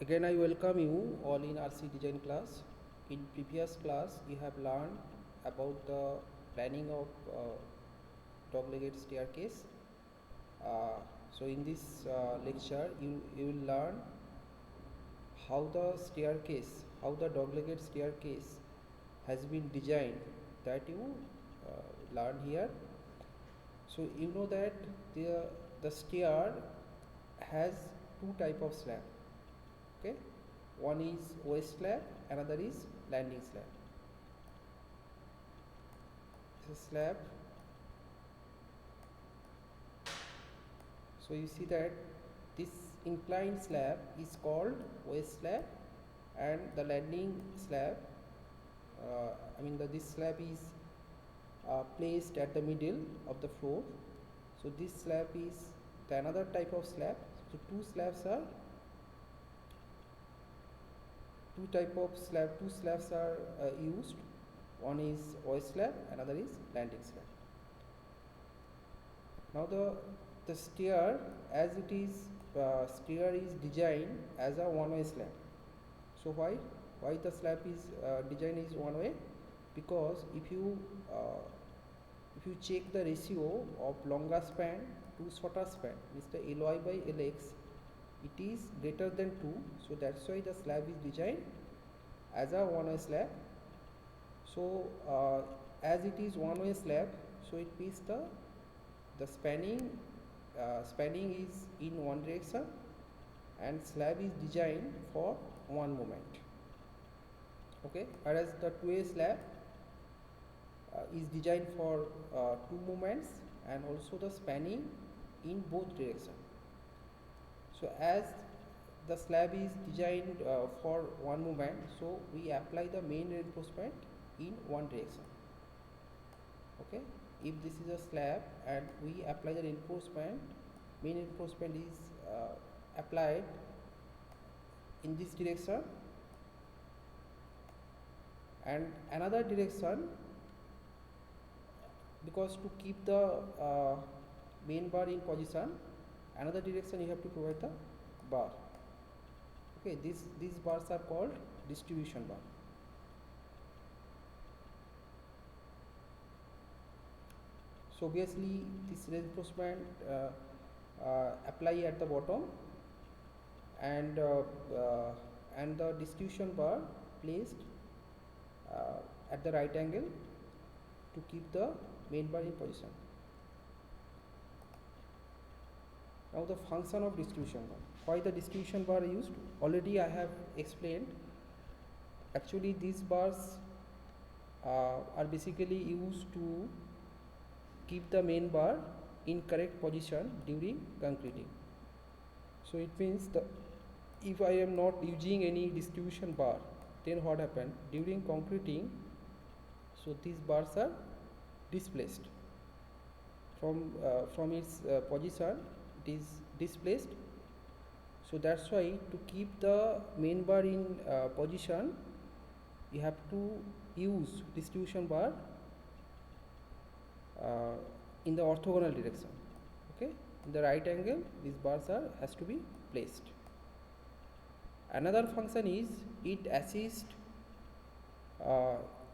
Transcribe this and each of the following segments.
Again, I welcome you all in RC design class. In previous class, you have learned about the planning of dog-legged staircase. So in this lecture, you will learn how the dog-legged staircase has been designed, that you learn here. So you know that the stair has two type of slab. Okay, one is waist slab, another is landing slab. This is slab. So you see that this inclined slab is called waist slab, and the landing slab, this slab is placed at the middle of the floor. So this slab is the another type of slab. So two slabs are used. One is waist slab, another is landing slab. Now the stair, as it is stair is designed as a one-way slab. So why the slab is designed is one way? Because if you check the ratio of longer span to shorter span, means the Ly by Lx, it is greater than 2. So that's why the slab is designed as a one-way slab. So as it is one-way slab, so it means the spanning is in one direction, and slab is designed for one movement. Okay, whereas the two-way slab is designed for two movements and also the spanning in both directions. So as the slab is designed for one movement, so we apply the main reinforcement in one direction. Okay, if this is a slab and we apply the reinforcement, main reinforcement is applied in this direction, and another direction, because to keep the main bar in position, another direction you have to provide the bar. Okay, these bars are called distribution bar. So obviously this reinforcement apply at the bottom, and the distribution bar placed at the right angle to keep the main bar in position. Now the function of distribution bar. Why the distribution bar used? Already I have explained. Actually these bars are basically used to keep the main bar in correct position during concreting. So it means if I am not using any distribution bar, then what happened during concreting? So these bars are displaced from its position. It is displaced. So that's why to keep the main bar in position, you have to use distribution bar in the orthogonal direction. Okay, in the right angle, these bars has to be placed. Another function is it assists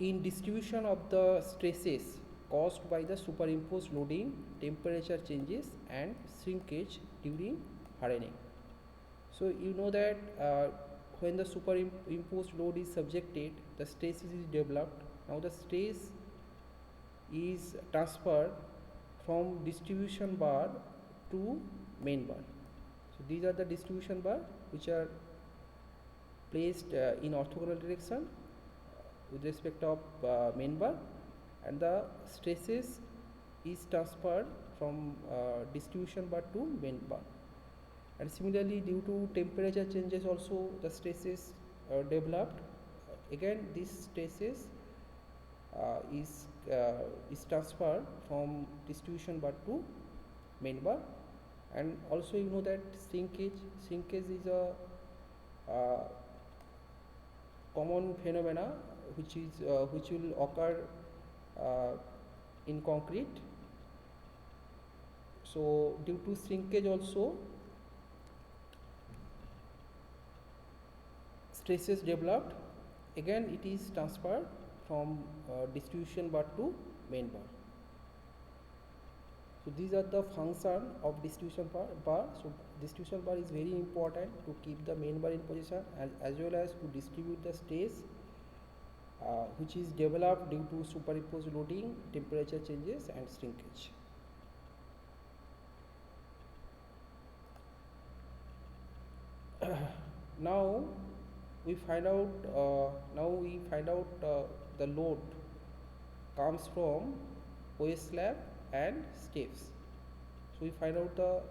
in distribution of the stresses caused by the superimposed loading, temperature changes and shrinkage during hardening. So you know that when the superimposed load is subjected, the stress is developed. Now the stress is transferred from distribution bar to main bar. So these are the distribution bar which are placed in orthogonal direction with respect of main bar, and the stresses is transferred from distribution bar to main bar. And similarly, due to temperature changes also the stresses developed. Again these stresses is transferred from distribution bar to main bar. And also you know that shrinkage is a common phenomena which will occur in concrete. So due to shrinkage also stresses developed, again it is transferred from distribution bar to main bar. So these are the function of distribution bar. So distribution bar is very important to keep the main bar in position, as well as to distribute the stress which is developed due to superimposed loading, temperature changes and shrinkage. Now we find out the load comes from waste slab and steps. So we find out the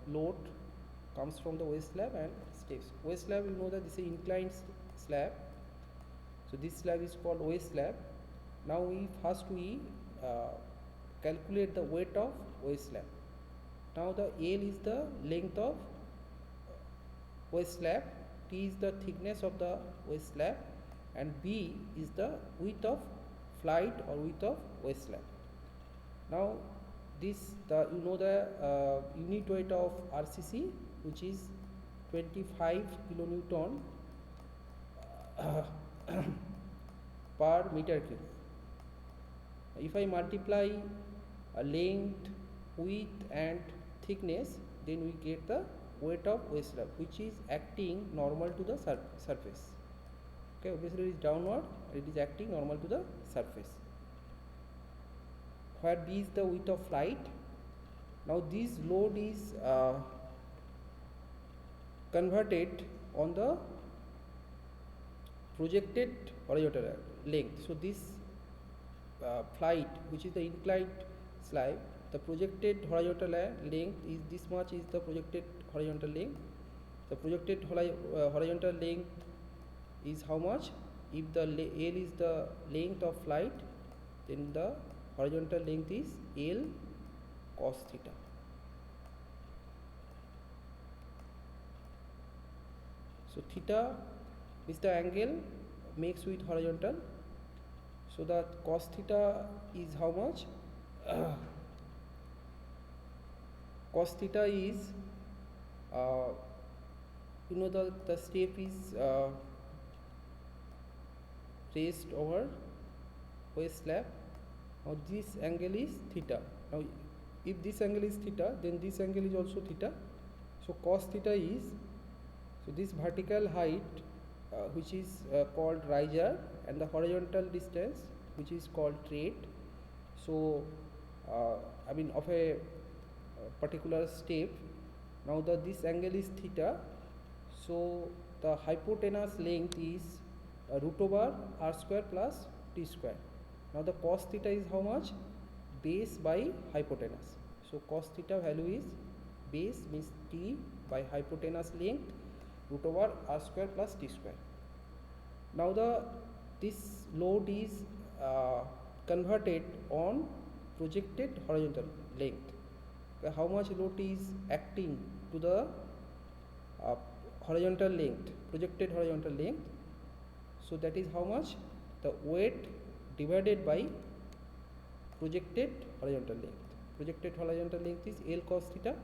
load comes from the waste slab and steps. Waste slab, you know that this is inclined slab. So this slab is called waste slab. Now we calculate the weight of waste slab. Now the L is the length of waste slab, T is the thickness of the waste slab, and B is the width of flight or width of waste slab. Now this the unit weight of RCC, which is 25 kilonewton per meter cube. If I multiply length, width and thickness, then we get the weight of waste slab, which is acting normal to the surface. Okay, obviously it is downward, it is acting normal to the surface. Where B is the width of flight. Now this load is converted on the projected horizontal length. So this flight, which is the inclined slab, the projected horizontal length is this much is the projected horizontal length. The projected horizontal length is how much? If the L is the length of flight, then the horizontal length is L cos theta. So theta is the angle makes with horizontal. So the cos theta is how much? Cos theta is the step is raised over waste slab. Now this angle is theta. Now if this angle is theta, then this angle is also theta. So cos theta is, so this vertical height which is called riser, and the horizontal distance which is called tread. So of a particular step. Now this angle is theta, so the hypotenuse length is root over r square plus t square. Now the cos theta is how much? Base by hypotenuse. So cos theta value is base means t by hypotenuse length root over r square plus t square. Now this load is converted on projected horizontal length. How much load is acting to the horizontal length, projected horizontal length. So that is how much? The weight divided by projected horizontal length. Projected horizontal length is L cos theta.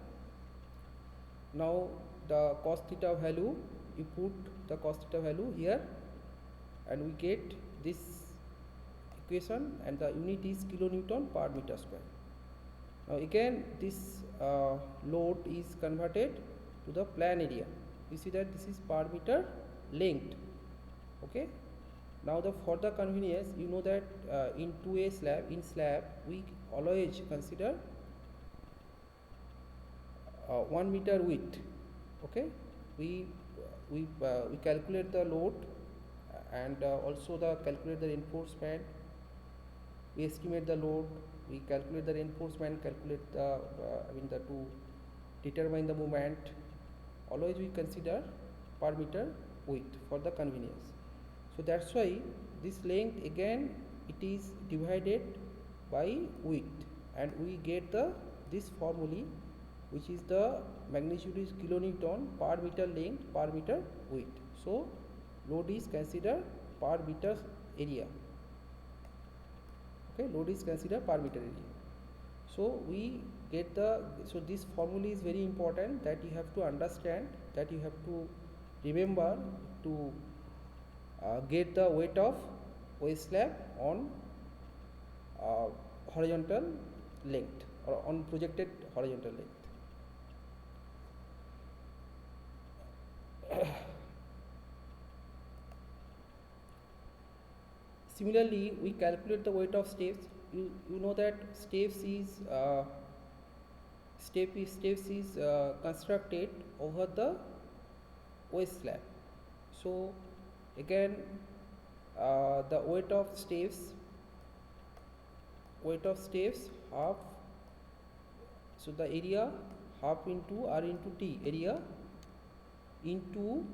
Now the cos theta value, you put the cos theta value here and we get this equation, and the unit is kilonewton per meter square. Now again this load is converted to the plan area. You see that this is per meter length. Okay. Now for the convenience, you know that in slab we always consider 1 meter width. Okay, we calculate the load and also calculate the reinforcement. We estimate the load, we calculate the reinforcement, calculate the to determine the moment. Always we consider per meter width for the convenience. So that's why this length again it is divided by width, and we get this formula, which is the magnitude is kilonewton per meter length per meter width. So load is considered per meter area. Okay, load is considered per meter area. So we get so this formula is very important, that you have to understand, that you have to remember to get the weight of waste slab on horizontal length or on projected horizontal length. Similarly, we calculate the weight of steps. You know that steps is constructed over the waste slab. So again, the weight of steps half. So the area half into R into T, area into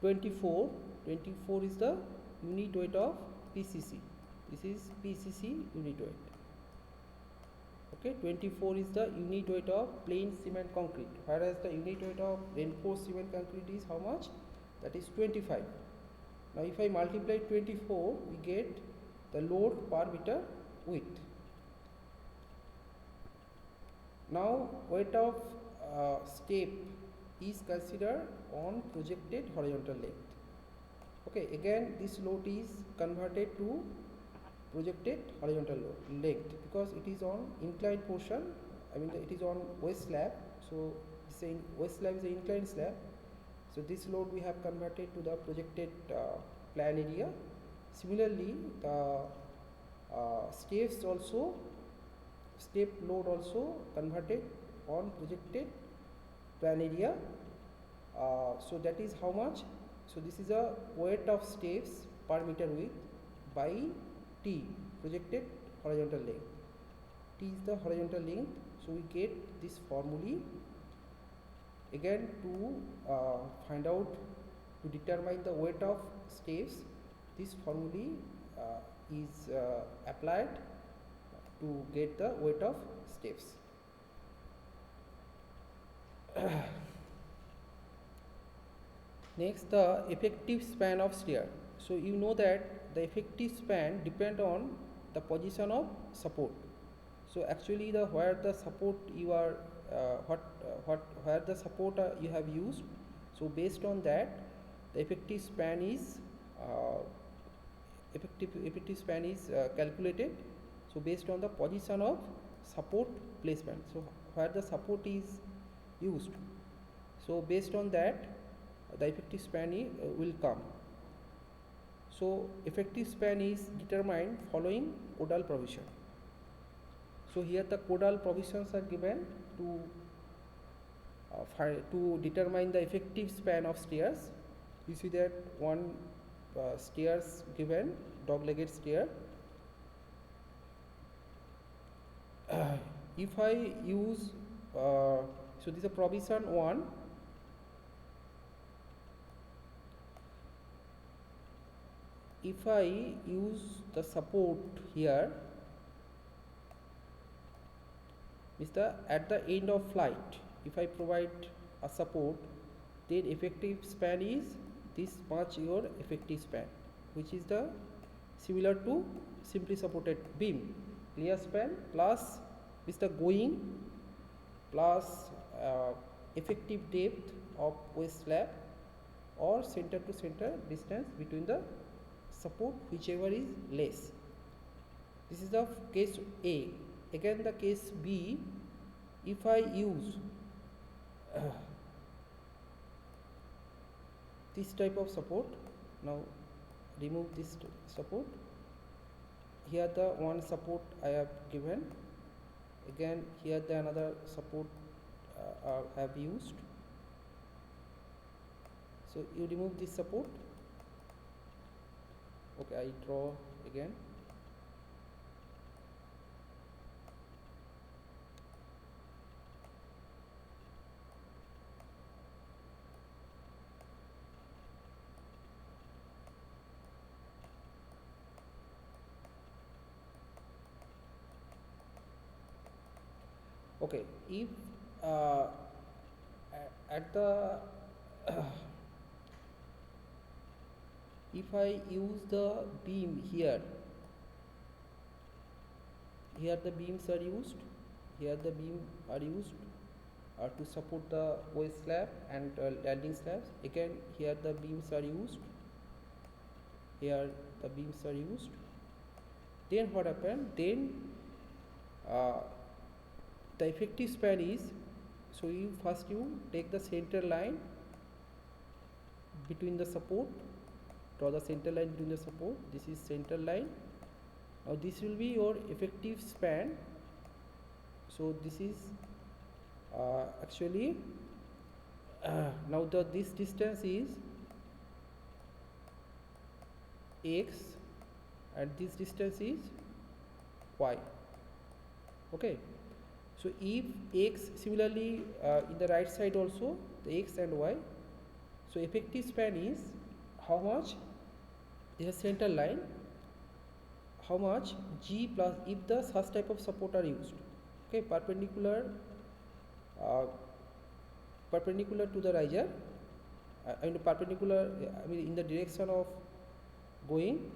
24. 24 is the unit weight of PCC. This is PCC unit weight. Okay, 24 is the unit weight of plain cement concrete, whereas the unit weight of reinforced cement concrete is how much? That is 25. Now if I multiply 24, we get the load per meter width. Now weight of step is considered on projected horizontal length. Okay, again this load is converted to projected horizontal length because it is on inclined portion. I mean it is on waste slab. So saying waste slab is an inclined slab. So this load we have converted to the projected plan area. Similarly, the step load also converted on projected plan area. So that is how much? So this is a weight of steps per meter width by T, projected horizontal length. T is the horizontal length. So we get this formulae. Again, to find out, to determine the weight of steps, this formulae is applied to get the weight of steps. Next, the effective span of stair. So you know that the effective span depend on the position of support. So actually, the where the support you are where the support you have used. So based on that, the effective span is calculated. So based on the position of support placement. So where the support is used. So based on that, the effective span will come. So effective span is determined following codal provision. So here the codal provisions are given to determine the effective span of stairs. You see that one stairs given, dog-legged stair. If I use so this is a provision 1. If I use the support here, at the end of flight, if I provide a support, then effective span is this much your effective span, which is the similar to simply supported beam. Clear span plus the going plus effective depth of waste slab or center to center distance between the support, whichever is less. This is the case A. Again the case B, if I use this type of support, now remove this support. Here the one support I have given, again here the another support I have used. So you remove this support. Okay, I draw again. Okay, if at the if I use the beam here the beams are used, here the beam are used. to support the waist slab and landing slabs. Again, here the beams are used. Here the beams are used. Then what happened? Then uh, the effective span is, so you first you take the center line between the support, draw the center line between the support. This is center line. Now this will be your effective span. So this is actually now this distance is x and this distance is y. Okay, so if x, similarly in the right side also the x and y, so effective span is how much, this is center line, how much g plus, if the such type of support are used, okay, perpendicular to the riser, I mean perpendicular, I mean in the direction of going,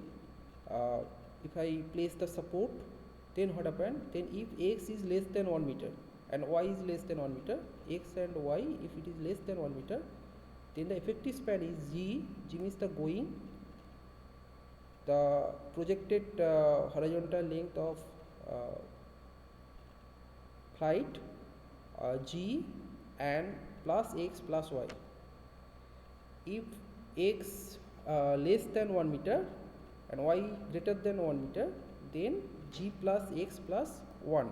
if I place the support, then what happened, then if x is less than 1 meter and y is less than 1 meter, x and y, if it is less than 1 meter, then the effective span is g means the going, the projected horizontal length of flight, g, and plus x plus y. If x less than 1 meter and y greater than 1 meter, then g plus x plus 1.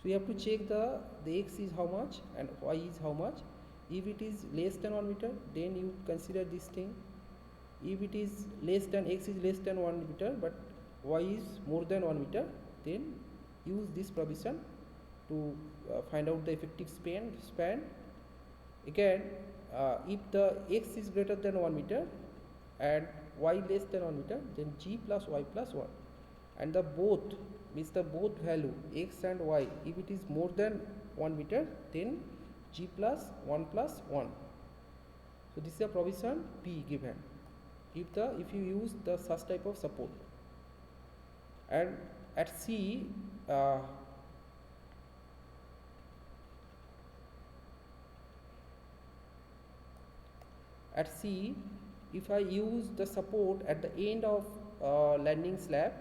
So you have to check the x is how much and y is how much. If it is less than 1 meter, then you consider this thing. If it is less than, x is less than 1 meter but y is more than 1 meter, then use this provision to find out the effective span. Again, if the x is greater than 1 meter and y less than 1 meter, then g plus y plus 1, and the both means the both value x and y, if it is more than 1 meter, then g plus 1 plus 1. So this is a provision P given if you use the such type of support. And at C, if I use the support at the end of landing slab,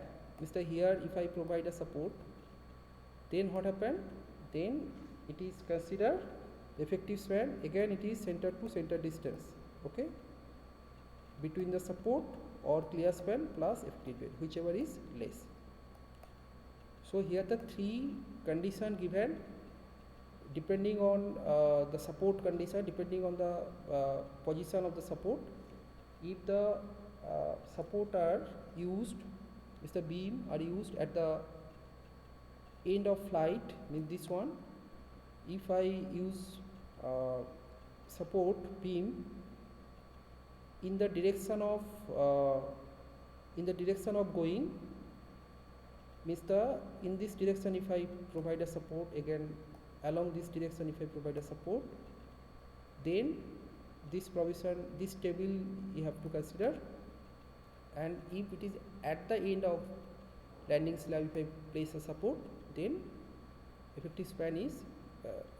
Mr. Here if I provide a support, then what happened, then it is considered effective span, again it is center to center distance, okay, between the support or clear span plus effective weight, whichever is less. So here the three condition given, depending on the support condition, depending on the position of the support. If the support are used, if the beam are used at the end of flight, means this one, if I use support beam in the direction of going, means in this direction if I provide a support, again along this direction if I provide a support, then this provision, this table you have to consider. And if it is at the end of landing slab, if I place a support, then effective span is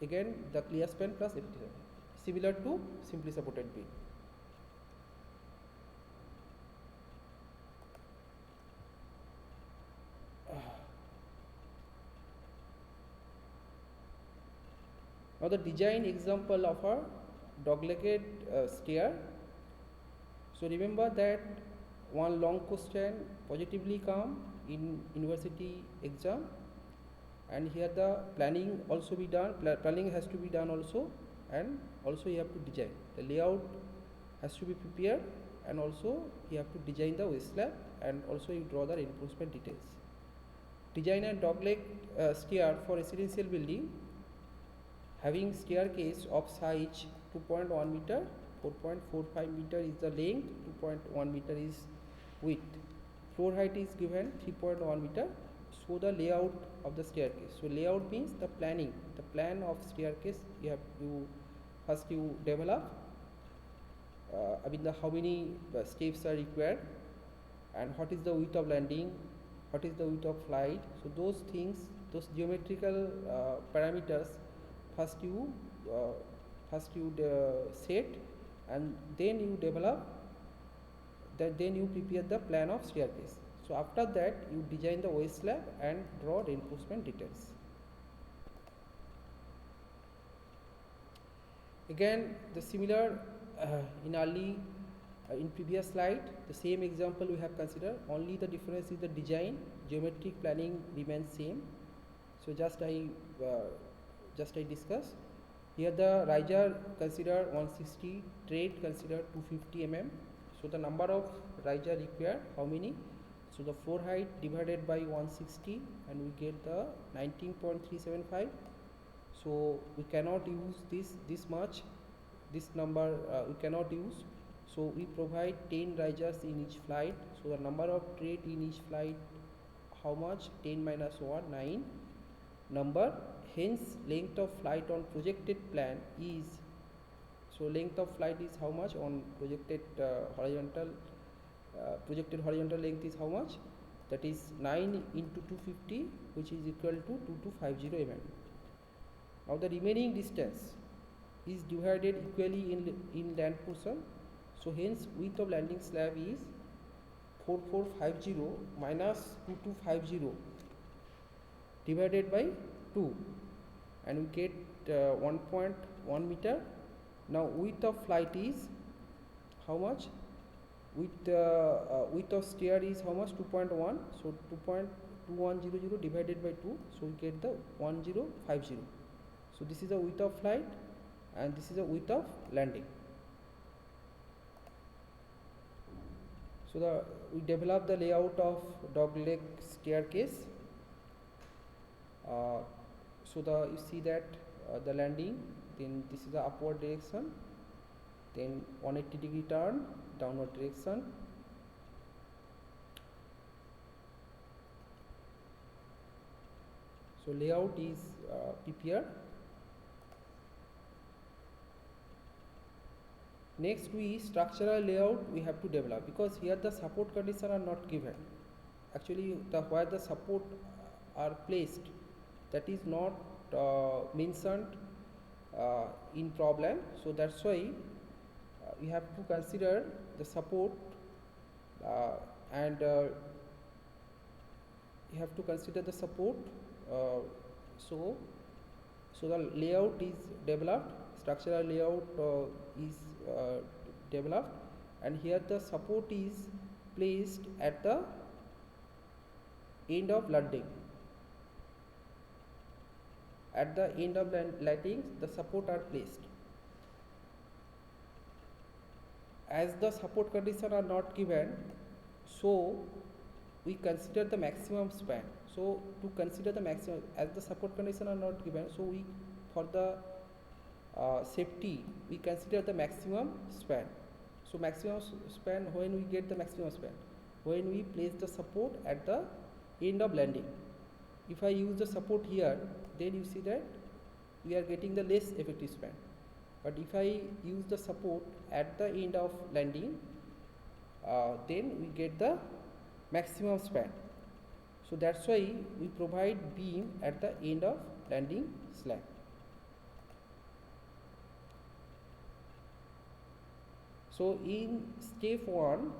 again the clear span plus effective span, similar to simply supported beam. Now the design example of a dog-legged stair. So remember that one long question positively come in university exam, and here the planning also be done, planning has to be done also, and also you have to design, the layout has to be prepared, and also you have to design the waist slab, and also you draw the reinforcement details. Design a dog-leg stair for residential building having staircase of size 2.1 meter, 4.45 meter is the length, 2.1 meter is width. Floor height is given 3.1 meter. So the layout of the staircase. So layout means the planning, the plan of staircase. First you develop. I mean how many steps are required, and what is the width of landing, what is the width of flight. So those things, those geometrical parameters first you set, and then you develop that, then you prepare the plan of staircase. So after that you design the waste slab and draw reinforcement details. Again the similar in previous slide the same example we have considered, only the difference is the design, geometric planning remains same. So just I discuss here. The riser consider 160, tread consider 250 mm. So the number of riser required how many? So the floor height divided by 160 and we get the 19.375. so we cannot use this much, this number we cannot use. So we provide 10 risers in each flight. So the number of tread in each flight how much? 10 minus 1 9 number. Hence length of flight on projected plan is, so length of flight is how much on projected horizontal length is how much? That is 9 into 250, which is equal to 2250 mm. Now the remaining distance is divided equally in land portion. So hence width of landing slab is 4450 minus 2250 divided by 2, and we get 1.1 meter. Now width of flight is how much? Width of stair is how much? 2.1. So 2.2100 divided by 2, so we get the 1050. So this is the width of flight and this is the width of landing. So we develop the layout of dogleg staircase. So you see that the landing, then this is the upward direction, then 180-degree turn, downward direction. So layout is prepared. Next structural layout we have to develop, because here the support conditions are not given. Actually where the support are placed, that is not mentioned in problem. So that's why we have to consider the support and you have to consider the support. So the layout is developed, structural layout is developed, and here the support is placed at the end of landing. At the end of landing the support are placed. As the support conditions are not given, so we consider the maximum span. So to consider the maximum, as the support conditions are not given, so we, for the safety, we consider the maximum span. So maximum span, when we get the maximum span? When we place the support at the end of landing. If I use the support here, then you see that we are getting the less effective span. But if I use the support at the end of landing, then we get the maximum span. So that's why we provide beam at the end of landing slab. So in step 1,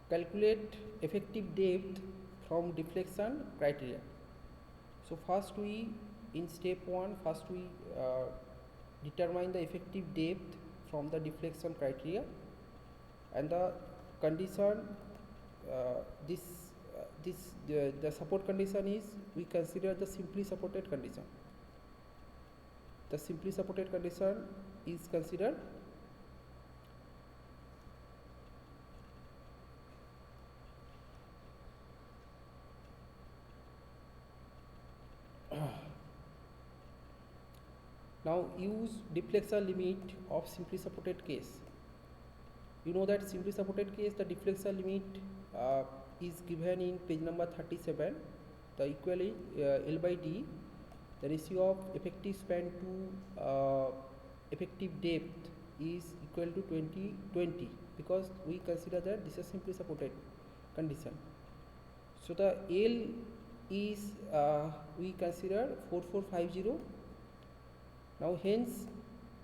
calculate effective depth from deflection criteria. So first in step 1, first we determine the effective depth from the deflection criteria, and the condition the support condition is, we consider the simply supported condition. The simply supported condition is considered. Now use deflection limit of simply supported case. You know that simply supported case, the deflection limit is given in page number 37. The equally L by D, the ratio of effective span to effective depth is equal to 20 because we consider that this is simply supported condition. So the L is we consider 4450. Now hence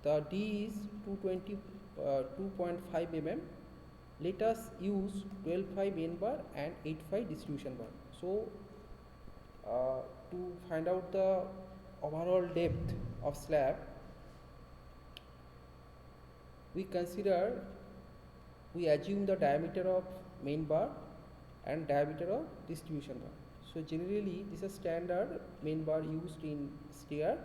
the D is 220 2.5 mm. Let us use 12.5 N bar and 8.5 distribution bar. So to find out the overall depth of slab, we assume the diameter of main bar and diameter of distribution bar. So generally this is standard main bar used in stair.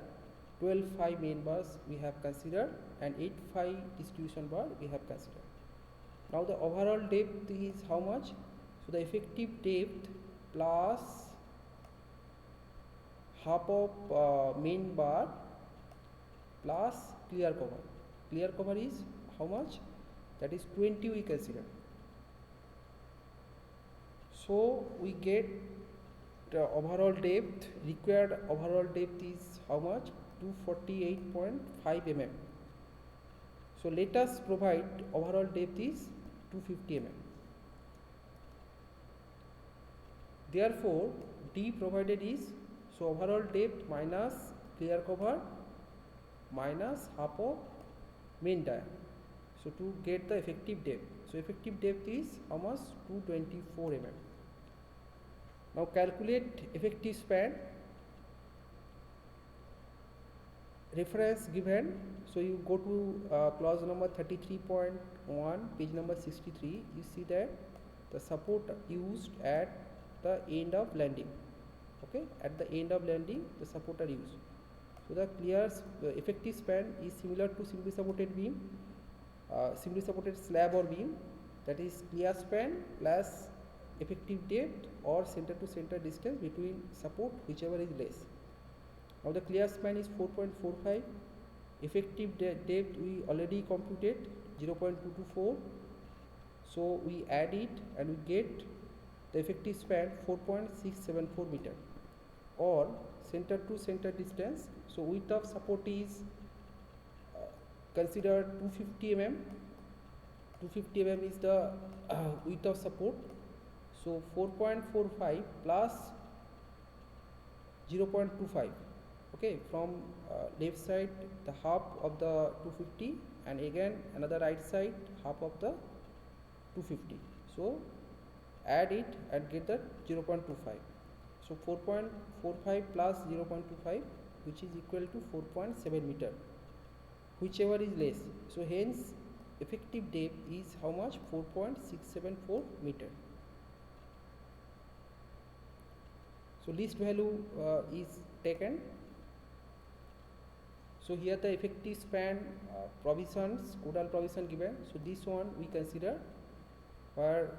12.5 main bars we have considered and 8.5 distribution bar we have considered. Now the overall depth is how much? So the effective depth plus half of main bar plus clear cover. Clear cover is how much? That is 20 we consider. So we get the overall depth, required overall depth is how much? 248.5 mm. So let us provide overall depth is 250 mm. Therefore D provided is, so overall depth minus clear cover minus half of main dia. So to get the effective depth, so effective depth is how much? 224 mm. Now calculate effective span. Reference given, so you go to clause number 33.1, page number 63. You see that the support used at the end of landing. Okay, at the end of landing the support are used. So the effective span is similar to simply supported beam, simply supported slab or beam, that is clear span plus effective depth or center to center distance between support, whichever is less. Now the clear span is 4.45, effective depth we already computed 0.224, so we add it and we get the effective span 4.674 meter, or center to center distance. So width of support is considered 250 mm. 250 mm is the width of support. So 4.45 plus 0.25. Okay, from left side the half of the 250 and again another right side half of the 250. So add it and get the 0.25. So 4.45 plus 0.25, which is equal to 4.7 meter, whichever is less. So hence effective depth is how much? 4.674 meter. So least value is taken. So here the effective span provisions, Codal provision given. So this one we consider where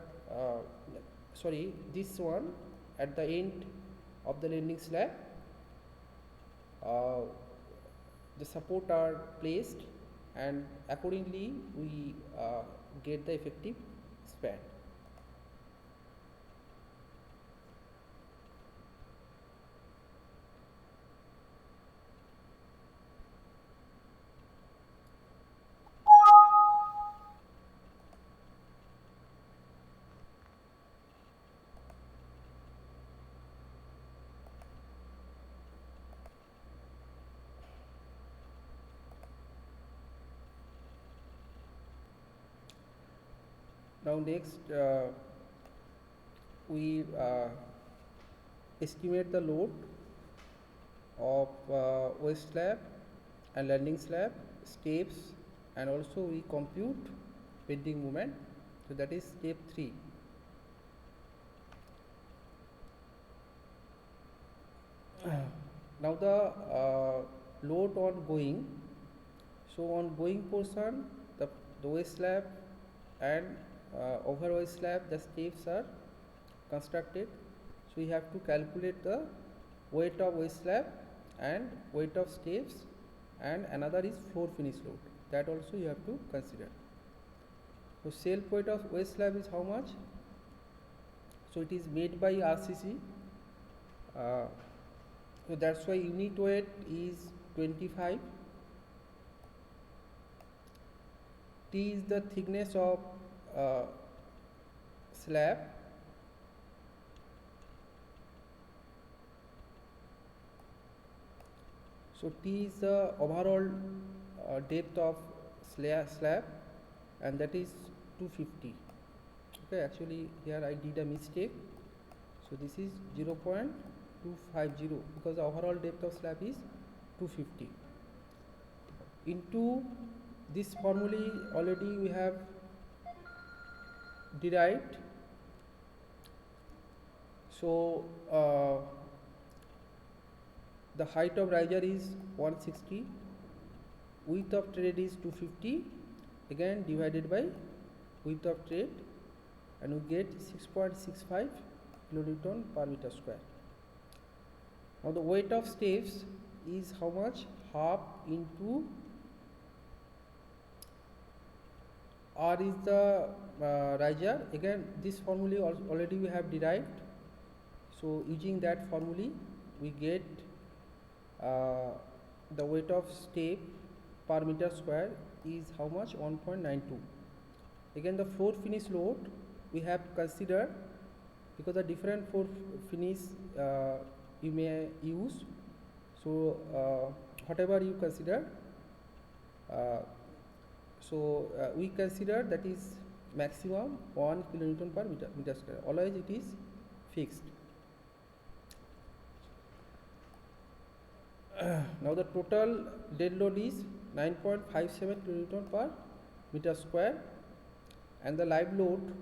this one at the end of the landing slab the support are placed, and accordingly we get the effective span. Now next we estimate the load of waste slab and landing slab, steps, and also we compute bending moment. So that is step 3. Now the load on going. So on going portion the waste slab and over waste slab the steps are constructed. So we have to calculate the weight of waste slab and weight of steps, and another is floor finish load, that also you have to consider. So self weight of waste slab is how much? So it is made by RCC, so that's why unit weight is 25. T is the thickness of slab, So T is the overall depth of slab, and that is 250. Okay, actually here I did a mistake. So this is 0.250 because the overall depth of slab is 250. Into this formulae already we have derived. So the height of riser is 160, width of tread is 250, again divided by width of tread, and we get 6.65 kilonewton per meter square. Now the weight of steps is how much? Half into R is the riser. Again this formula already we have derived. So using that formula we get the weight of step per meter square is how much? 1.92. Again the floor finish load we have considered, because the different floor finish you may use. So whatever you consider, we consider that is maximum 1 kilonewton per meter square. Always it is fixed. Now the total dead load is 9.57 kilonewton per meter square, and the live load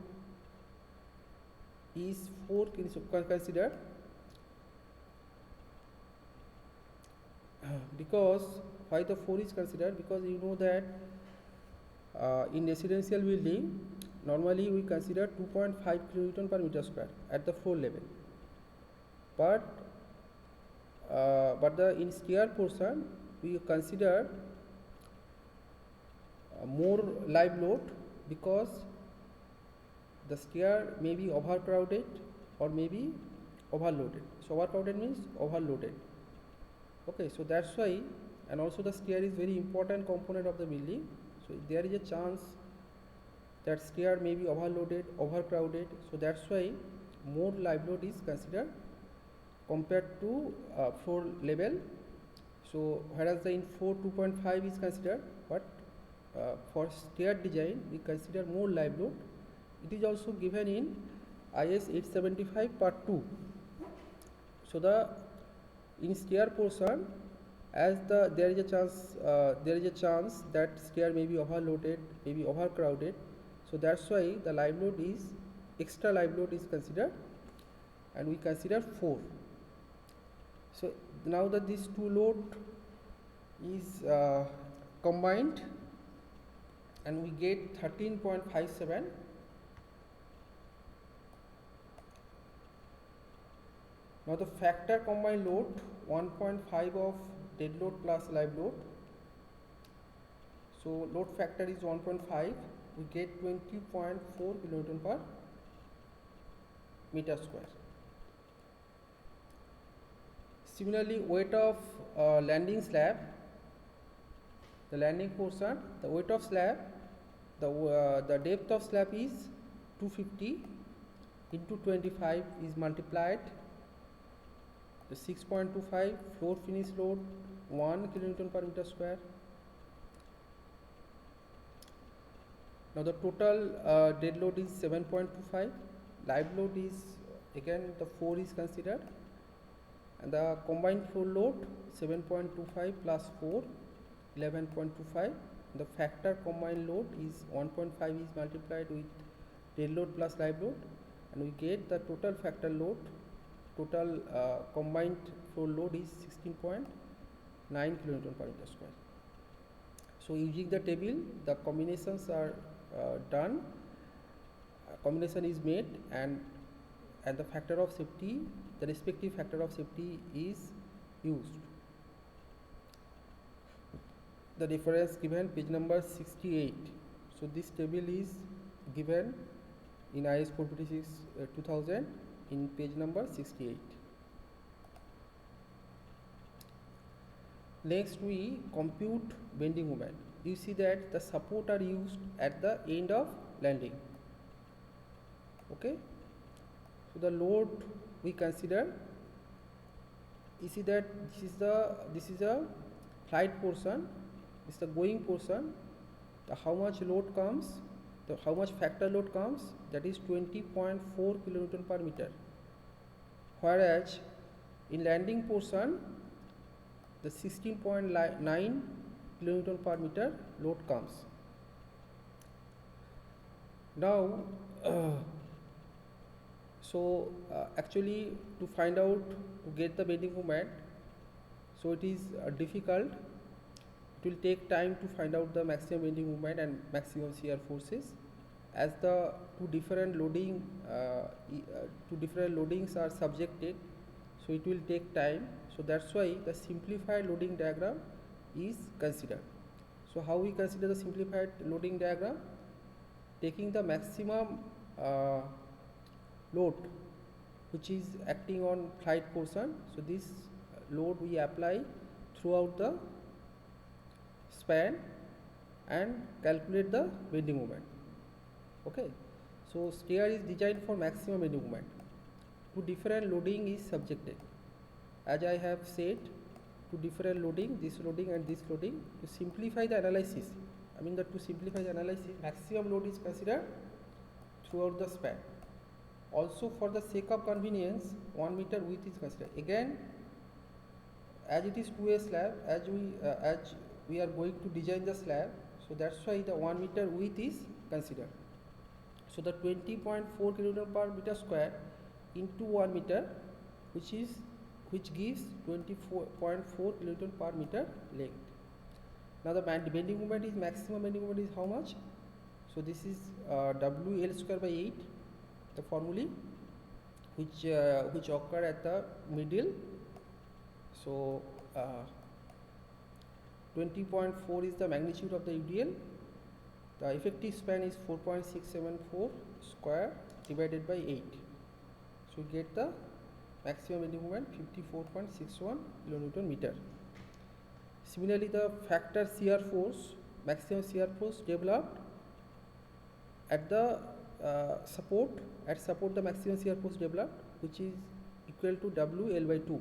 is 4 considered, because why the 4 is considered? Because you know that in residential building normally we consider 2.5 kilonewton per meter square at the floor level, but in stair portion we consider more live load, because the stair may be overcrowded or may be overloaded. So overcrowded means overloaded. Okay, so that's why, and also the stair is very important component of the building. So there is a chance that stair may be overloaded, overcrowded. So that's why more live load is considered compared to floor level. So whereas the in floor 2.5 is considered, but for stair design we consider more live load. It is also given in IS 875 part 2. So the in stair portion, as there is a chance that stair may be overloaded, may be overcrowded. So that's why the live load is extra live load is considered, and we consider 4. So now that this two load is combined, and we get 13.57. Now the factor combined load 1.5 of dead load plus live load. So load factor is 1.5. We get 20.4 kilonewton per meter square. Similarly, weight of landing slab, the landing portion, the weight of slab, the depth of slab is 250 into 25 is multiplied. The 6.25 floor finish load 1 kilonewton per meter square. Now the total dead load is 7.25. Live load is, again the 4 is considered, and the combined floor load 7.25 plus 4, 11.25. The factor combined load is 1.5 is multiplied with dead load plus live load, and we get the total factor load. Total combined floor load is 16.9 kilonewton per meter square. So using the table, the combinations are done. Combination is made, and the factor of safety, the respective factor of safety is used. The reference given page number 68. So this table is given in IS 456 2000 in page number 68. Next we compute bending moment. You see that the support are used at the end of landing. Okay, so the load we consider, you see that this is a flight portion, is the going portion, the how much load comes, the how much factor load comes, that is 20.4 kilonewton per meter. Whereas in landing portion, the 16.9 kilonewton per meter load comes. Now, actually to find out, to get the bending moment, so it is difficult. It will take time to find out the maximum bending moment and maximum shear forces, as the two different loadings are subjected, so it will take time. So that's why the simplified loading diagram is considered. So how we consider the simplified loading diagram? Taking the maximum load which is acting on flight portion, so this load we apply throughout the span and calculate the bending moment. Okay, so stair is designed for maximum bending moment. Two different loading is subjected, as I have said, two different loading, this loading and this loading. To simplify the analysis, to simplify the analysis, maximum load is considered throughout the span. Also, for the sake of convenience, 1 meter width is considered. Again, as it is 2A slab, as we are going to design the slab, so that's why the 1 meter width is considered. So the 20.4 kilonewton per meter square into 1 meter, which gives 24.4 kilonewton per meter length. Now the bending moment is, maximum bending moment is how much? So this is WL square by 8, the formulae which occur at the middle. So 20.4 is the magnitude of the UDL. The effective span is 4.674 square divided by 8. So we get the maximum bending moment 54.61 kilonewton meter. Similarly, the factor shear force, maximum shear force developed at the support the maximum shear force developed, which is equal to WL by 2,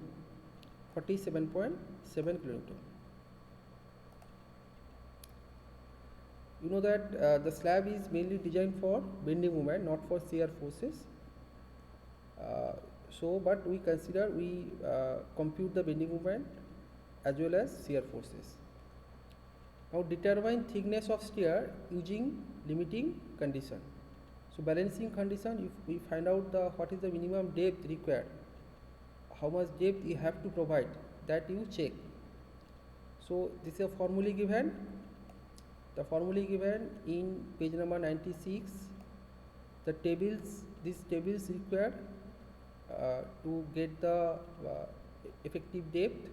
47.7 kilonewton. You know that the slab is mainly designed for bending moment, not for shear forces. But we compute the bending moment as well as shear forces. Now determine thickness of stair using limiting condition. So balancing condition, if we find out what is the minimum depth required, how much depth you have to provide, that you check. So this is a formula given. The formula given in page number 96. The tables, these tables required to get the effective depth,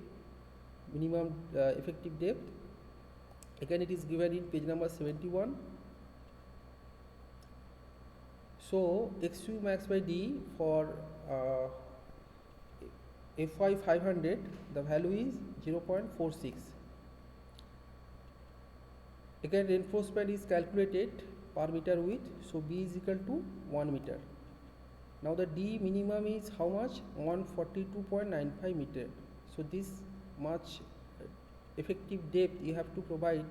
minimum effective depth. Again, it is given in page number 71. So XU max by D for FY 500, the value is 0.46. Again, reinforcement is calculated per meter width, so B is equal to 1 meter. Now the D minimum is how much? 142.95 meter. So this much effective depth you have to provide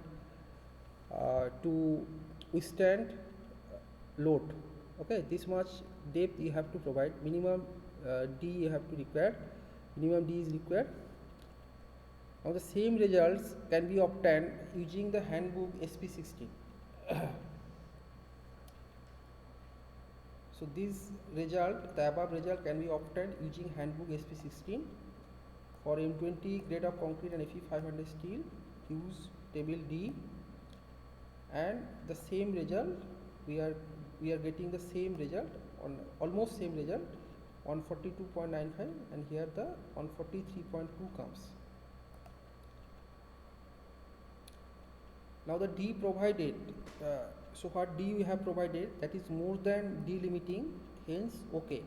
to withstand load. Okay, this much depth you have to provide. Minimum D you have to require. Minimum D is required. Now the same results can be obtained using the handbook SP16. So this result, the above result can be obtained using handbook SP16. For M20 grade of concrete and Fe 500 steel, use table D, and the same result we are getting the same result, on almost same result, 142.95, and here the 143.2 comes. Now the D provided, so what D we have provided, that is more than D limiting, hence OK.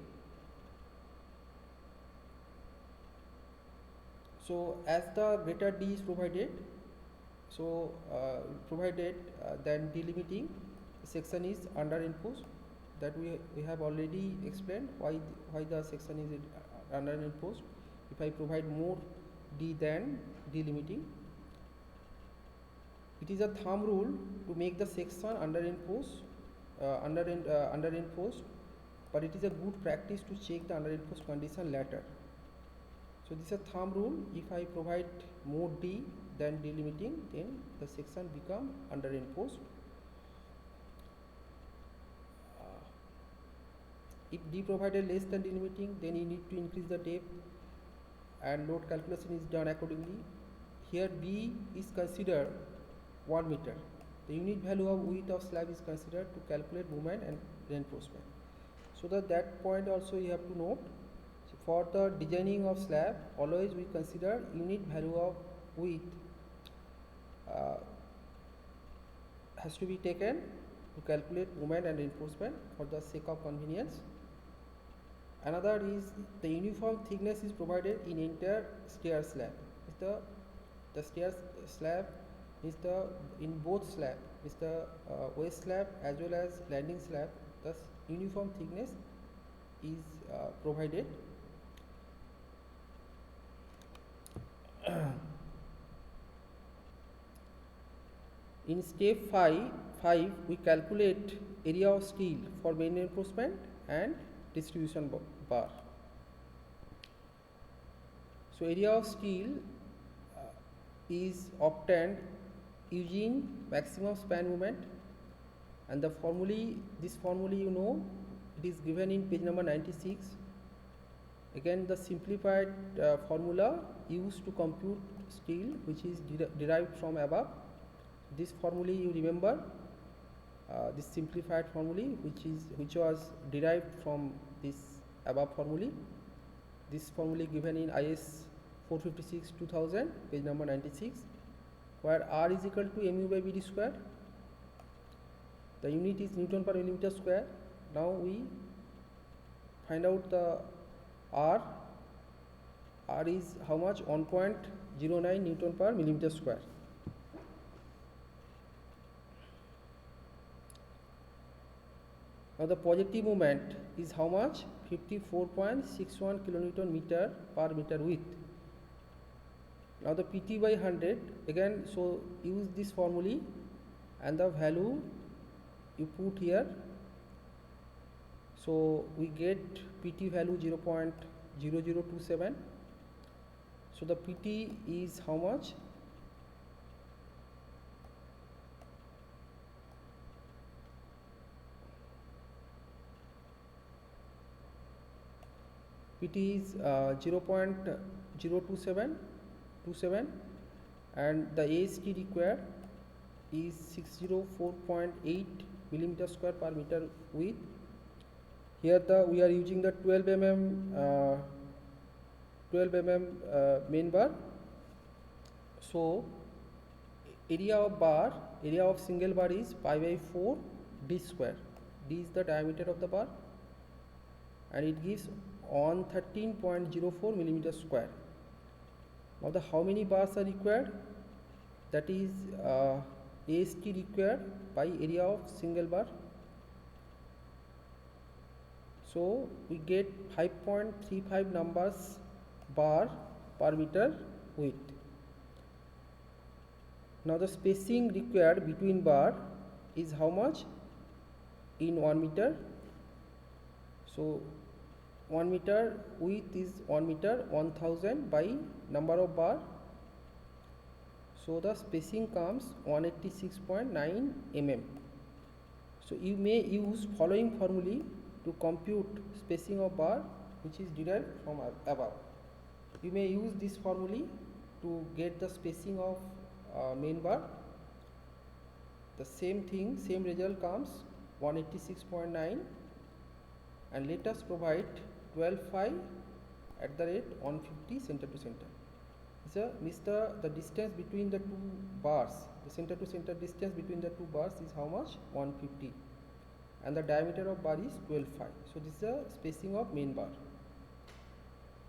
So as the greater D is provided, so then delimiting section is underimposed. That we have already explained why the section is underimposed. If I provide more D than delimiting, It is a thumb rule to make the section underenforced, but it is a good practice to check the underenforced condition later. So this is a thumb rule. If I provide more D than delimiting, then the section become underenforced. If D provided less than delimiting, then you need to increase the depth and load calculation is done accordingly. Here B is considered 1 meter. The unit value of width of slab is considered to calculate moment and reinforcement. So that point also you have to note. So for the designing of slab, always we consider unit value of width has to be taken to calculate moment and reinforcement for the sake of convenience. Another is the uniform thickness is provided in entire stair slab. The stair slab is in both slab is the waist slab as well as landing slab. Thus uniform thickness is provided. In step 5 we calculate area of steel for main reinforcement and distribution bar. So area of steel is obtained using maximum span moment, and the formulae, this formula you know, it is given in page number 96. Again the simplified formula used to compute steel, which is derived from above. This formula you remember, this simplified formula which was derived from this above formula. This formula given in IS 456 2000 page number 96, where R is equal to mu by BD square. The unit is Newton per millimeter square. Now we find out the R. R is how much? 1.09 Newton per millimeter square. Now the positive moment is how much? 54.61 kilonewton meter per meter width. Now the PT by 100, again, so use this formula and the value you put here. So we get PT value 0.0027. So the PT is how much? PT is 0.027, and the AST required is 604.8 millimeter square per meter width. Here we are using the 12 mm main bar. So area of single bar is pi by 4 d square. D is the diameter of the bar, and it gives on 13.04 millimeter square. Now how many bars are required? That is AST required by area of single bar. So we get 5.35 numbers bar per meter width. Now the spacing required between bar is how much? In 1 meter. So 1 meter width is 1 meter, 1000 by number of bar. So the spacing comes 186.9 mm. So you may use following formula to compute spacing of bar, which is derived from above. You may use this formula to get the spacing of main bar. The same thing, same result comes 186.9, and let us provide 12 phi at the rate 150 center to center. So the distance between the two bars, the center to center distance between the two bars is how much? 150, and the diameter of bar is 12 phi. So this is the spacing of main bar.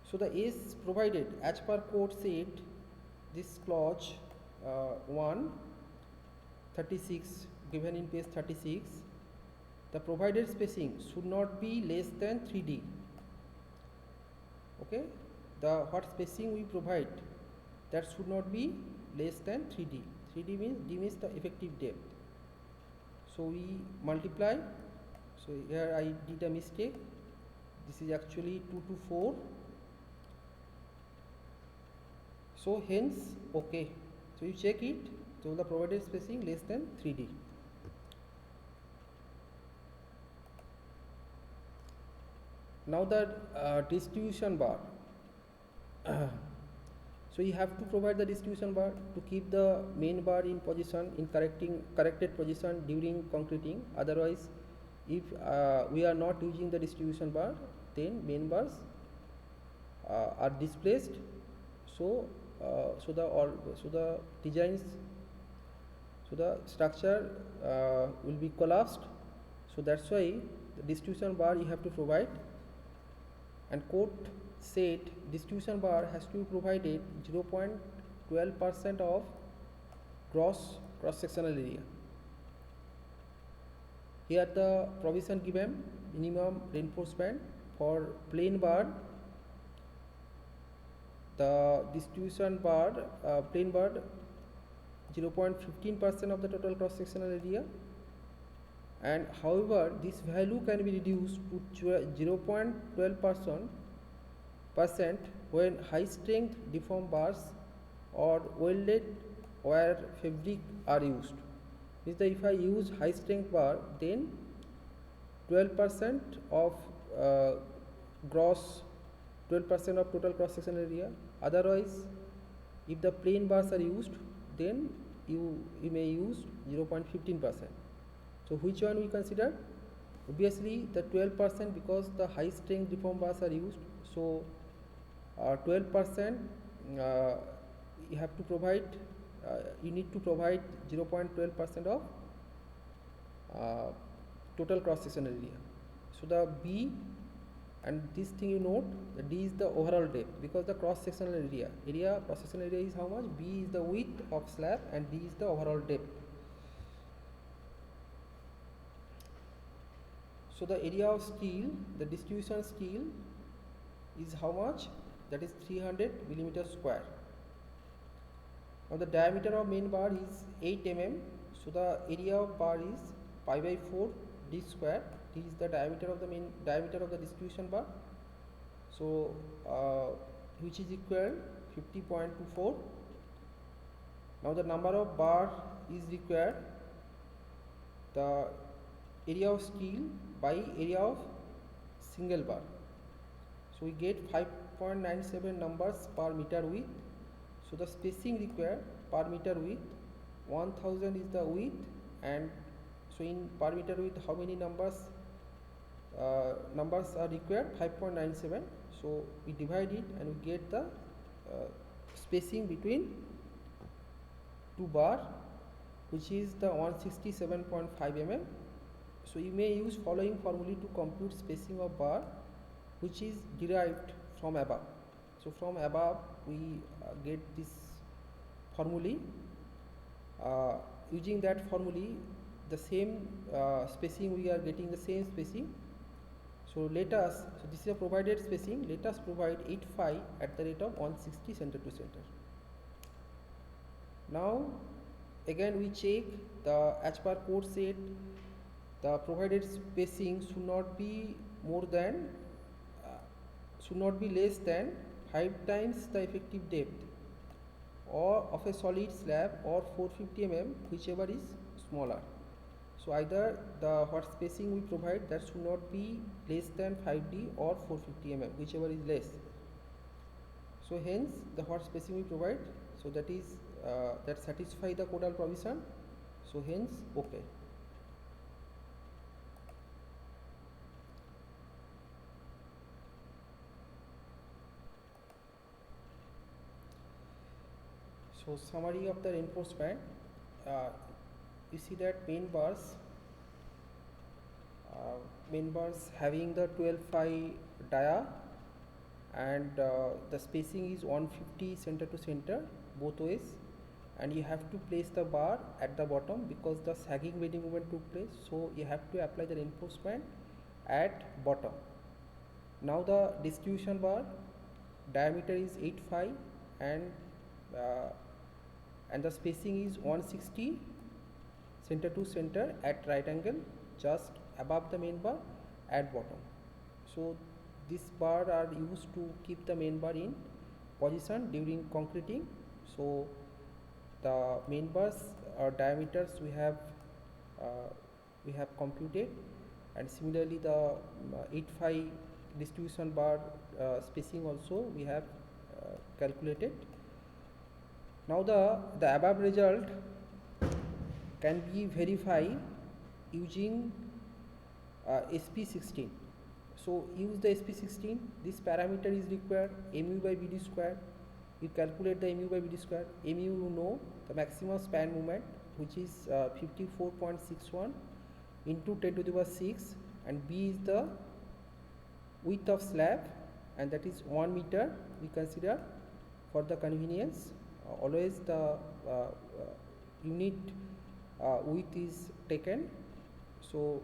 So the S provided as per code set, this clause 136 given in page 36, the provided spacing should not be less than 3D. Okay, the what spacing we provide, that should not be less than 3D. 3D means D means the effective depth. So we multiply. So here I did a mistake. This is actually 2 to 4. So hence okay. So you check it. So the provided spacing less than 3D. Now the distribution bar. So you have to provide the distribution bar to keep the main bar in position, in corrected position during concreting. Otherwise, if we are not using the distribution bar, then main bars are displaced. So the designs, so the structure will be collapsed. So that's why the distribution bar you have to provide. And court said distribution bar has to be provided 0.12% of gross cross-sectional area. Here the provision given: minimum reinforcement for plain bar. The distribution bar, plain bar, 0.15% of the total cross-sectional area. And however, this value can be reduced to 0.12% when high strength deformed bars or welded wire fabric are used. Means that if I use high strength bar, then 12% of gross 12% of total cross sectional area. Otherwise, if the plain bars are used, then you may use 0.15%. So which one we consider? Obviously the 12%, because the high strength deformed bars are used. So 12% you have to provide, you need to provide 0.12% of total cross sectional area. So the B, and this thing you note, the D is the overall depth, because the cross sectional area cross sectional area is how much? B is the width of slab and D is the overall depth. So the area of steel, the distribution steel is how much? That is 300 millimeter square. Now the diameter of main bar is 8 mm. So the area of bar is pi by 4 d square. D is the diameter of the distribution bar. So which is equal 50.24. Now the number of bar is required. The area of steel by area of single bar. So we get 5.97 numbers per meter width. So the spacing required per meter width, 1000 is the width, and so in per meter width how many numbers are required? 5.97. So we divide it and we get the spacing between two bar, which is the 167.5 mm. So you may use following formula to compute spacing of bar, which is derived from above. So from above we get this formula. Using that formula, the same spacing, we are getting the same spacing. So let us, so this is a provided spacing, let us provide 8 phi at the rate of 160 center to center. Now again we check the as per code set, the provided spacing should not be more than should not be less than 5 times the effective depth or of a solid slab or 450 mm, whichever is smaller. So either the what spacing we provide, that should not be less than 5D or 450 mm, whichever is less. So hence the what spacing we provide, so that is that satisfy the codal provision. So hence okay. So summary of the reinforcement, you see that main bars having the 12 phi dia, and the spacing is 150 center to center both ways, and you have to place the bar at the bottom because the sagging bending movement took place. So you have to apply the reinforcement at bottom. Now the distribution bar diameter is 8 phi, and and the spacing is 160 center to center at right angle just above the main bar at bottom. So this bar are used to keep the main bar in position during concreting. So the main bars diameters we have computed, and similarly the 8-5 distribution bar spacing also we have calculated. Now the above result can be verified using SP16. So use the SP16. This parameter is required, mu by bd square. You calculate the mu by bd square. Mu you know the maximum span moment, which is 54.61 into 10 to the power 6, and b is the width of slab, and that is 1 meter. We consider for the convenience. Always the unit width is taken. So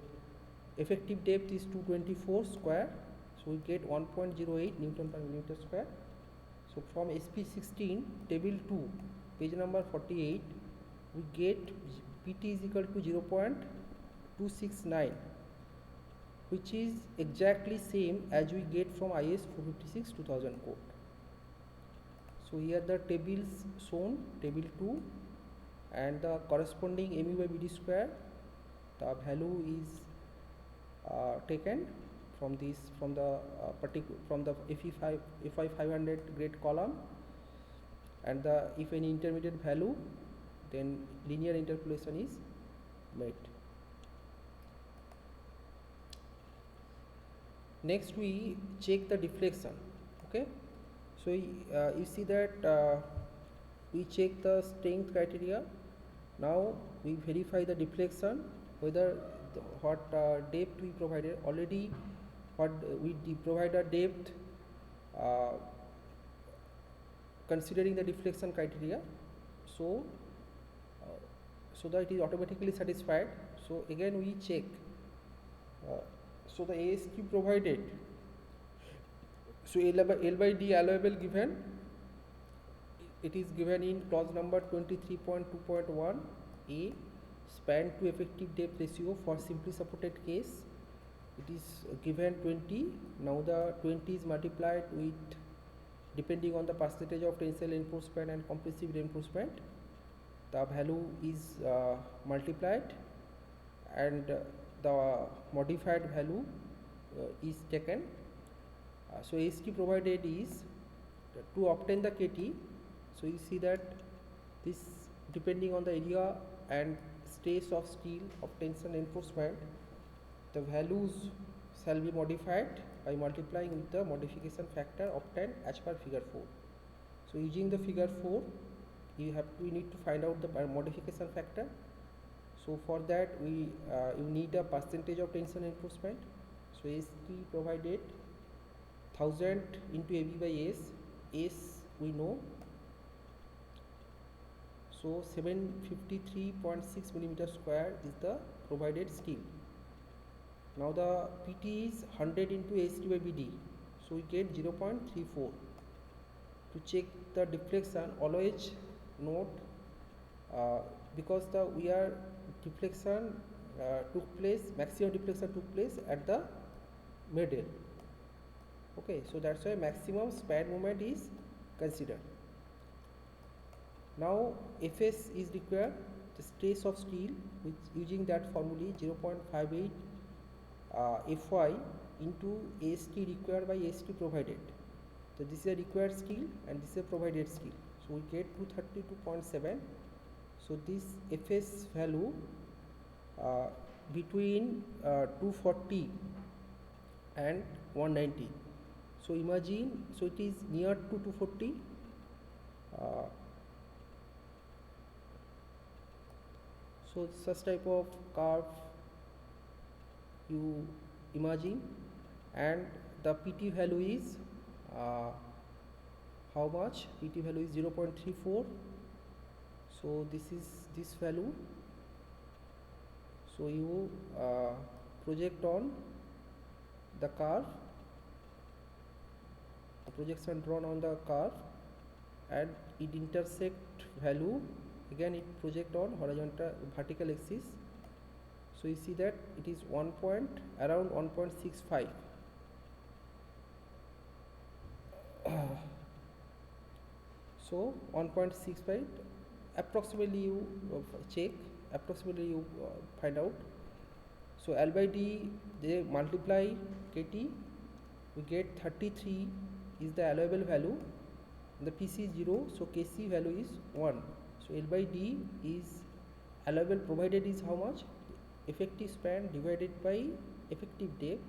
effective depth is 224 square, so we get 1.08 Newton per millimeter square. So from SP16 table 2 page number 48, we get PT is equal to 0.269, which is exactly same as we get from IS 456 2000 code. So here the tables shown, table 2, and the corresponding mu by bd square, the value is taken from the FE 500 grade column, and if any intermediate value, then linear interpolation is made. Next we check the deflection. Okay, so you see that we check the strength criteria. Now we verify the deflection, whether what depth we provided already, what we provide a depth considering the deflection criteria, so that it is automatically satisfied. So again we check. So the AST provided, so L by D allowable given, it is given in clause number 23.2.1 A, span to effective depth ratio for simply supported case, it is given 20. Now the 20 is multiplied with, depending on the percentage of tensile reinforcement and compressive reinforcement, the value is multiplied, and the modified value is taken. So AST provided is to obtain the KT. So you see that this, depending on the area and stress of steel of tension reinforcement, the values shall be modified by multiplying with the modification factor obtained as per figure 4. So using the figure 4, we need to find out the modification factor. So for that you need a percentage of tension reinforcement. So ST provided 1000 into AB by S. S we know. So 753.6 millimeter square is the provided steel. Now the PT is 100 into ST by BD. So we get 0.34. To check the deflection, always note because deflection took place, maximum deflection took place at the middle. Okay, so that's why maximum span moment is considered. Now Fs is required, the stress of steel, which using that formula 0.58 Fy into AST required by AST provided. So this is a required steel and this is a provided steel. So we get 232.7. So this Fs value between 240 and 190. So imagine, so it is near to 240. So such type of curve you imagine, and the PT value is how much? PT value is 0.34. So this is this value. So you project on the curve, a projection drawn on the curve, and it intersect value again it project on horizontal vertical axis. So you see that it is around 1.65. So 1.65 approximately you check, approximately you find out. So L by D, they multiply KT, we get 33 is the allowable value, the PC is 0, so KC value is 1. So L by D is allowable provided is how much? Effective span divided by effective depth,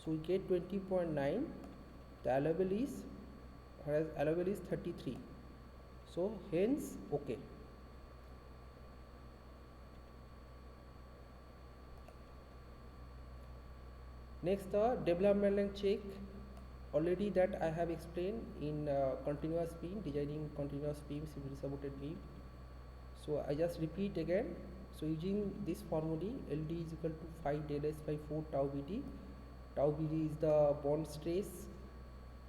so we get 20.9, the allowable is, whereas allowable is 33, so hence okay. Next, the development length check, already that I have explained in continuous beam, designing continuous beam, simply supported beam. So I just repeat again. So using this formula, LD is equal to 5 del S by 4 tau BD. Tau BD is the bond stress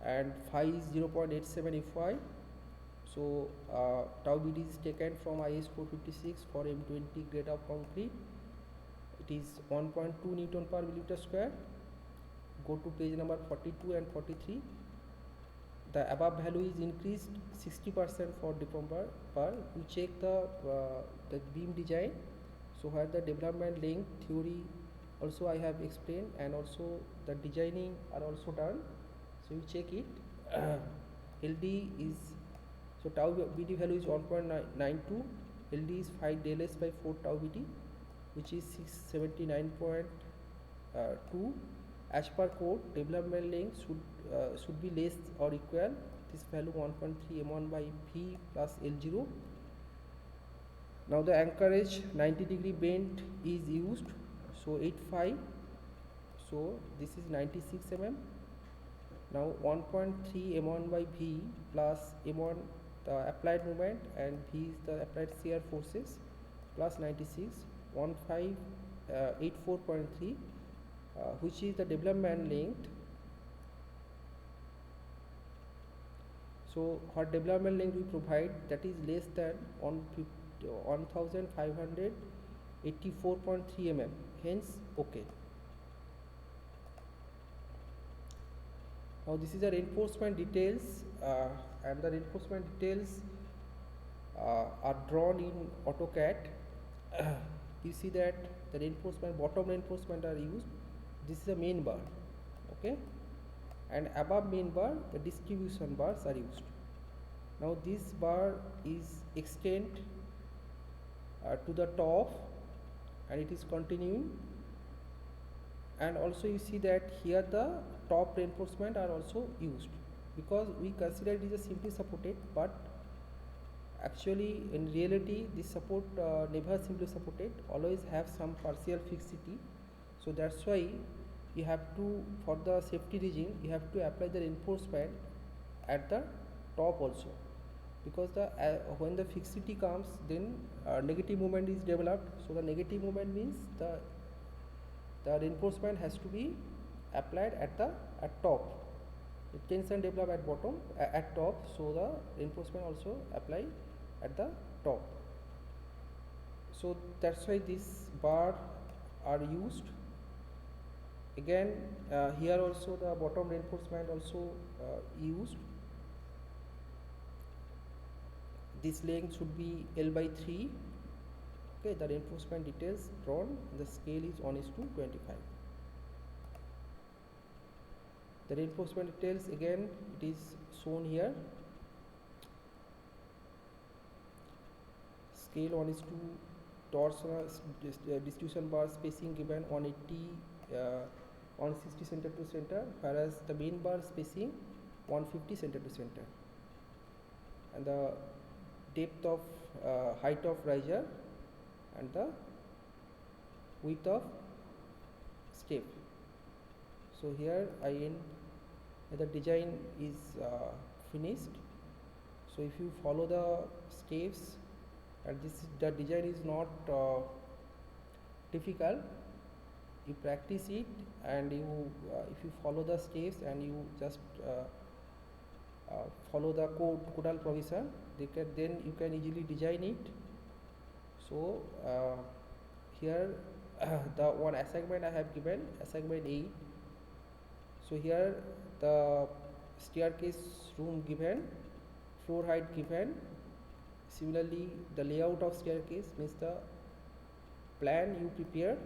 and phi is 0.87 Fy. So tau BD is taken from IS 456 for M20 grade of concrete. It is 1.2 Newton per millimeter square. Go to page number 42 and 43. The above value is increased 60% for December per. We check the beam design. So where the development length theory also I have explained, and also the designing are also done. So you check it. LD is, so tau BD value is 1.92. LD is 5 del S by 4 tau BD, which is 679.2. As per code, development length should be less or equal this value 1.3 m1 by V plus L0. Now the anchorage 90-degree bend is used, so 85, so this is 96 mm. Now 1.3 m1 by V plus m1 the applied moment and V is the applied shear forces, plus 96, 1584.3. Which is the development length. So what development length we provide, that is less than 1584.3 mm, hence okay. Now this is the reinforcement details, and the reinforcement details are drawn in AutoCAD. You see that the reinforcement, bottom reinforcement are used. This is the main bar, okay, and above main bar the distribution bars are used. Now this bar is extend to the top and it is continuing, and also you see that here the top reinforcement are also used, because we consider it is a simply supported, but actually in reality this support never simply supported, always have some partial fixity. So that's why you have to, for the safety regime, you have to apply the reinforcement at the top also, because the when the fixity comes, then negative moment is developed. So the negative moment means the reinforcement has to be applied at top. The tension develop at bottom, at top, so the reinforcement also apply at the top. So that's why this bar are used. Again here also the bottom reinforcement also used. This length should be L by 3. Okay, the reinforcement details drawn, the scale is 1:25. The reinforcement details again it is shown here. Scale 1:2, torsional distribution bar spacing given 180 160 center to center, whereas the main bar spacing 150 center to center, and the depth of height of riser and the width of step. So here I end, the design is finished. So if you follow the steps, and the design is not difficult, you practice it, and you if you follow the steps and you just follow the codal provision, then you can easily design it, So here the one assignment I have given, assignment 8. So here the staircase room given, floor height given. Similarly, the layout of staircase means the plan you prepare,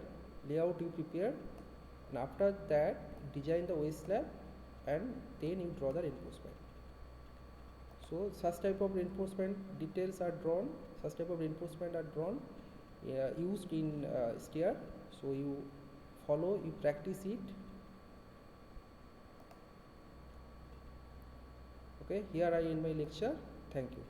layout you prepare, and after that design the waist slab and then you draw the reinforcement. So such type of reinforcement details are drawn, such type of reinforcement are drawn, used in stair. So you follow, you practice it. Okay, here I end my lecture. Thank you.